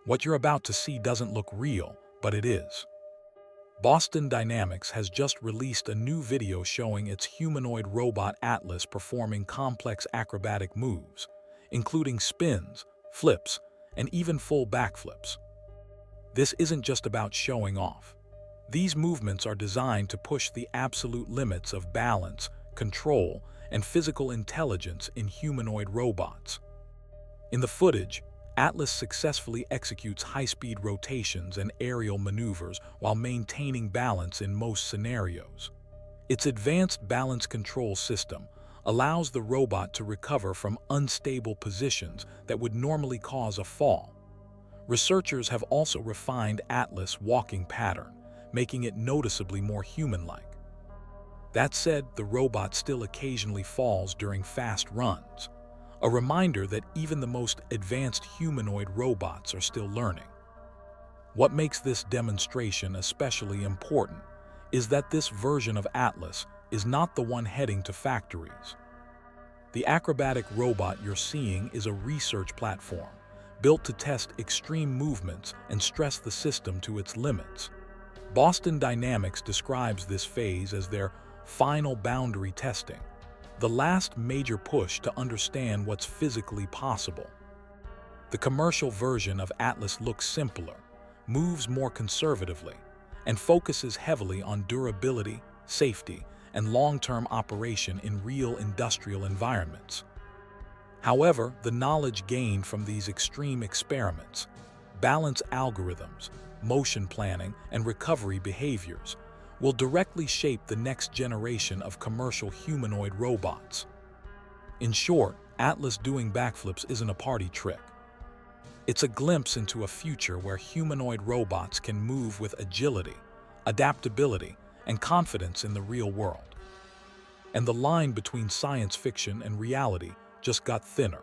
What you're about to see doesn't look real, but it is. Boston Dynamics has just released a new video showing its humanoid robot Atlas performing complex acrobatic moves, including spins, flips, and even full backflips. This isn't just about showing off. These movements are designed to push the absolute limits of balance, control, and physical intelligence in humanoid robots. In the footage, Atlas successfully executes high-speed rotations and aerial maneuvers while maintaining balance in most scenarios. Its advanced balance control system allows the robot to recover from unstable positions that would normally cause a fall. Researchers have also refined Atlas' walking pattern, making it noticeably more human-like. That said, the robot still occasionally falls during fast runs, a reminder that even the most advanced humanoid robots are still learning. What makes this demonstration especially important is that this version of Atlas is not the one heading to factories. The acrobatic robot you're seeing is a research platform, built to test extreme movements and stress the system to its limits. Boston Dynamics describes this phase as their final boundary testing, the last major push to understand what's physically possible. The commercial version of Atlas looks simpler, moves more conservatively, and focuses heavily on durability, safety, and long-term operation in real industrial environments. However, the knowledge gained from these extreme experiments, balance algorithms, motion planning, and recovery behaviors, will directly shape the next generation of commercial humanoid robots. In short, Atlas doing backflips isn't a party trick. It's a glimpse into a future where humanoid robots can move with agility, adaptability, and confidence in the real world. And the line between science fiction and reality just got thinner.